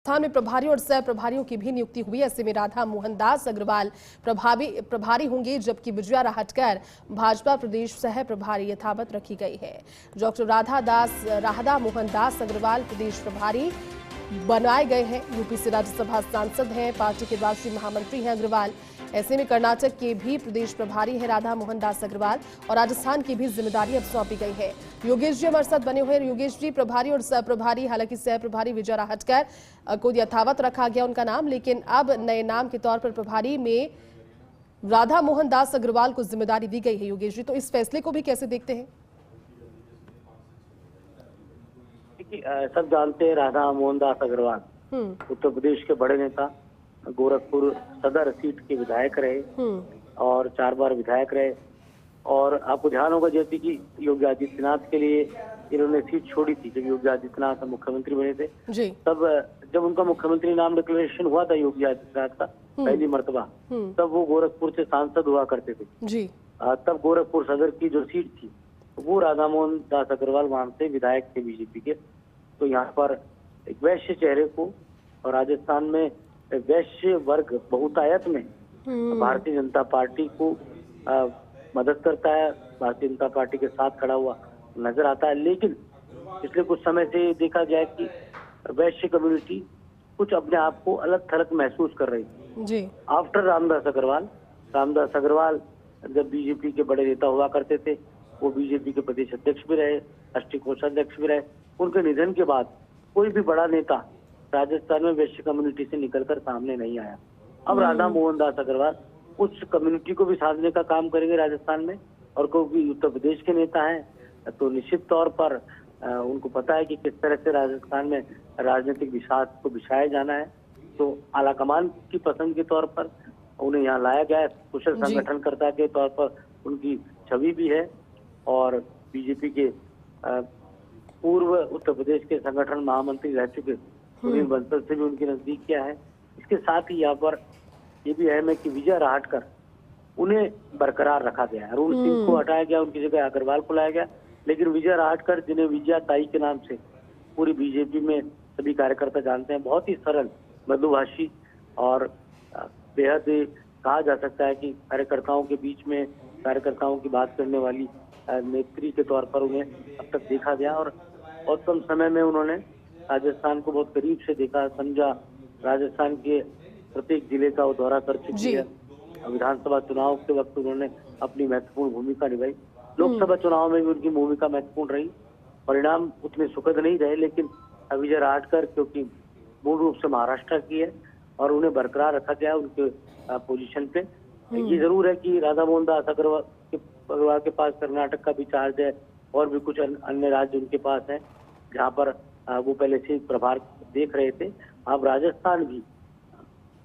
स्थान में प्रभारी और सह प्रभारियों की भी नियुक्ति हुई। ऐसे में राधा मोहन दास अग्रवाल प्रभारी होंगे, जबकि विजया राहटकर भाजपा प्रदेश सह प्रभारी यथावत रखी गई है। डॉक्टर राधा मोहन दास अग्रवाल प्रदेश प्रभारी बनाए गए हैं। यूपी से राज्यसभा सांसद हैं, पार्टी के राष्ट्रीय महामंत्री हैं अग्रवाल। ऐसे में कर्नाटक के भी प्रदेश प्रभारी है राधा मोहन दास अग्रवाल और राजस्थान की भी जिम्मेदारी अब सौंपी गई है। योगेश जी हमारे साथ बने हुए हैं। योगेश जी, प्रभारी और सह प्रभारी, हालांकि सह प्रभारी विजय राहटकर को यथावत रखा गया उनका नाम, लेकिन अब नए नाम के तौर पर प्रभारी में राधा मोहन दास अग्रवाल को जिम्मेदारी दी गई है। योगेश जी, तो इस फैसले को भी कैसे देखते हैं? सब जानते हैं राधा मोहन दास अग्रवाल उत्तर प्रदेश के बड़े नेता, गोरखपुर सदर सीट के विधायक रहे और 4 बार विधायक रहे। और आपको ध्यान होगा जैसे कि योगी आदित्यनाथ के लिए इन्होंने सीट छोड़ी थी जब योगी आदित्यनाथ मुख्यमंत्री बने थे जी। तब जब उनका मुख्यमंत्री नाम डिक्लेरेशन हुआ था योगी आदित्यनाथ का पहली मर्तबा, तब वो गोरखपुर से सांसद हुआ करते थे जी। तब गोरखपुर सदर की जो सीट थी वो राधा मोहन दास अग्रवाल वहां से विधायक थे बीजेपी के। तो यहाँ पर एक वैश्य चेहरे को और राजस्थान में वैश्य वर्ग बहुतायत में भारतीय जनता पार्टी को मदद करता है, भारतीय जनता पार्टी के साथ खड़ा हुआ नजर आता है। लेकिन पिछले कुछ समय से देखा गया कि वैश्य कम्युनिटी कुछ अपने आप को अलग थलग महसूस कर रही थी जी। आफ्टर रामदास अग्रवाल जब बीजेपी के बड़े नेता हुआ करते थे, वो बीजेपी के प्रदेश अध्यक्ष भी रहे, राष्ट्रीय कोषाध्यक्ष भी रहे। उनके निधन के बाद कोई भी बड़ा नेता राजस्थान में वैश्य कम्युनिटी से निकलकर सामने नहीं आया। अब राधा मोहन दास अग्रवाल उस कम्युनिटी को भी साधने का काम करेंगे राजस्थान में। और क्योंकि उत्तर प्रदेश के नेता हैं तो निश्चित तौर पर उनको पता है कि किस तरह से राजस्थान में राजनीतिक विषाद को बिछाया जाना है। तो आलाकमान की पसंद के तौर पर उन्हें यहाँ लाया गया है। कुशल संगठनकर्ता के तौर पर उनकी छवि भी है और बीजेपी के पूर्व उत्तर प्रदेश के संगठन महामंत्री रह चुके सुनील बंसल से भी उनकी नजदीक किया है। इसके साथ ही यहाँ पर ये भी अहम है कि विजय राहटकर उन्हें बरकरार रखा गया है। अरुण सिंह को हटाया गया, उनकी जगह अग्रवाल को लाया गया। लेकिन विजय राहटकर, जिन्हें विजया ताई के नाम से पूरी बीजेपी में सभी कार्यकर्ता जानते हैं, बहुत ही सरल, मृदुभाषी और बेहद कहा जा सकता है कि कार्यकर्ताओं के बीच में कार्यकर्ताओं की बात करने वाली नेत्री के तौर पर उन्हें अब तक देखा गया। और बहुत कम समय में उन्होंने राजस्थान को बहुत करीब से देखा, समझा। राजस्थान के प्रत्येक जिले का वो दौरा कर चुकी है। विधानसभा चुनाव के वक्त उन्होंने अपनी महत्वपूर्ण भूमिका निभाई। लोकसभा चुनाव में भी उनकी भूमिका महत्वपूर्ण रही। परिणाम उतने सुखद नहीं रहे, लेकिन विजय राहटकर क्योंकि मूल रूप से महाराष्ट्र की है और उन्हें बरकरार रखा गया उनके पोजीशन पे। ये जरूर है कि राधा मोहन दास अग्रवाल के पास कर्नाटक का भी चार्ज है और भी कुछ अन्य राज्य उनके पास है जहाँ पर वो पहले से प्रभार देख रहे थे। अब राजस्थान भी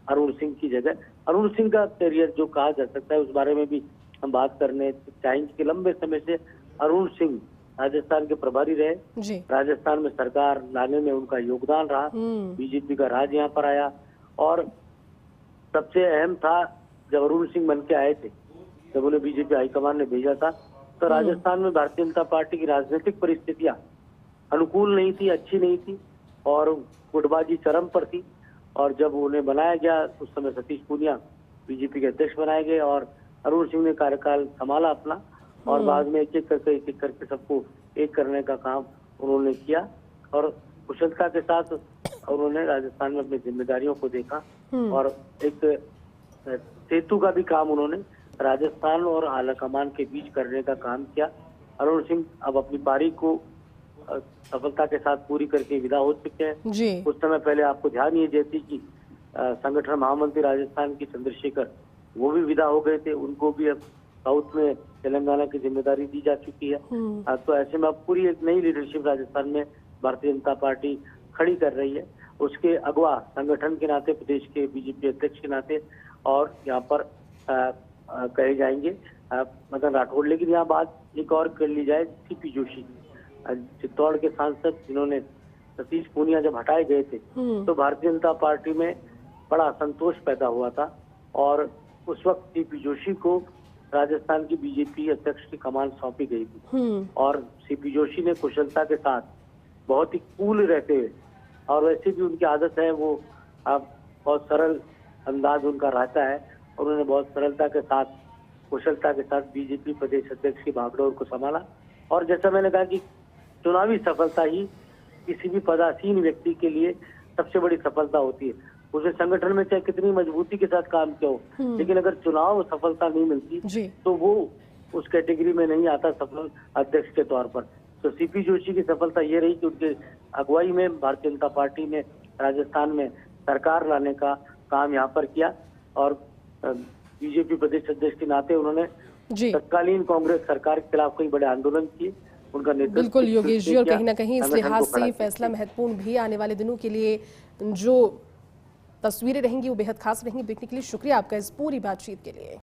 अरुण सिंह की जगह, अरुण सिंह का करियर जो कहा जा सकता है उस बारे में भी हम बात करने चाहेंगे कि लंबे समय से अरुण सिंह राजस्थान के प्रभारी रहे। राजस्थान में सरकार लाने में उनका योगदान रहा, बीजेपी का राज यहाँ पर आया। और सबसे अहम था जब अरुण सिंह बन के आए थे, जब उन्हें बीजेपी हाईकमान ने भेजा था, तो राजस्थान में भारतीय जनता पार्टी की राजनीतिक परिस्थितियां अनुकूल नहीं थी, अच्छी नहीं थी और गुटबाजी चरम पर थी। और जब उन्हें बनाया गया उस समय सतीश पूनिया बीजेपी के अध्यक्ष बनाए गए और अरुण सिंह ने कार्यकाल संभाला अपना और बाद में एक एक करके सबको एक करने का काम उन्होंने किया। और कुशलता के साथ उन्होंने राजस्थान में अपनी जिम्मेदारियों को देखा और एक सेतु का भी काम उन्होंने राजस्थान और आलाकमान के बीच करने का काम किया। अरुण सिंह अब अपनी पारी को सफलता के साथ पूरी करके विदा हो चुके हैं। कुछ समय पहले आपको ध्यान ये जैसी कि संगठन महामंत्री राजस्थान की चंद्रशेखर वो भी विदा हो गए थे, उनको भी अब साउथ में तेलंगाना की जिम्मेदारी दी जा चुकी है। तो ऐसे में अब पूरी एक नई लीडरशिप राजस्थान में भारतीय जनता पार्टी खड़ी कर रही है। उसके अगवा संगठन के नाते, प्रदेश के बीजेपी अध्यक्ष के नाते और यहाँ पर कहे जाएंगे मदन राठौड़। लेकिन यहाँ बात एक और कर ली जाए, सीपी जोशी चित्तौड़ के सांसद जिन्होंने सतीश पूनिया जब हटाए गए थे तो भारतीय जनता पार्टी में बड़ा असंतोष पैदा हुआ था और उस वक्त सीपी जोशी को राजस्थान की बीजेपी अध्यक्ष की कमान सौंपी गई थी। और सीपी जोशी ने कुशलता के साथ बहुत ही कूल रहते हुए और वैसे भी उनकी आदत है, वो बहुत सरल अंदाज उनका रहता है और उन्होंने बहुत सरलता के साथ, कुशलता के साथ बीजेपी प्रदेश अध्यक्ष की भागदौड़ को संभाला। और जैसा मैंने कहा कि चुनावी सफलता ही किसी भी पदासीन व्यक्ति के लिए सबसे बड़ी सफलता होती है। उसे संगठन में चाहे कितनी मजबूती के साथ काम किया हो, लेकिन अगर चुनाव सफलता नहीं मिलती तो वो उस कैटेगरी में नहीं आता सफल अध्यक्ष के तौर पर। तो सीपी जोशी की सफलता ये रही कि उनके अगुवाई में भारतीय जनता पार्टी ने राजस्थान में सरकार लाने का काम यहाँ पर किया और बीजेपी प्रदेश अध्यक्ष के नाते उन्होंने तत्कालीन कांग्रेस सरकार के खिलाफ कई बड़े आंदोलन किए। उनका नेतृत्व बिल्कुल योगेश जी, और कहीं ना कहीं इस लिहाज से फैसला महत्वपूर्ण भी आने वाले दिनों के लिए जो तस्वीरें रहेंगी वो बेहद खास रहेंगी। देखने के लिए शुक्रिया आपका इस पूरी बातचीत के लिए।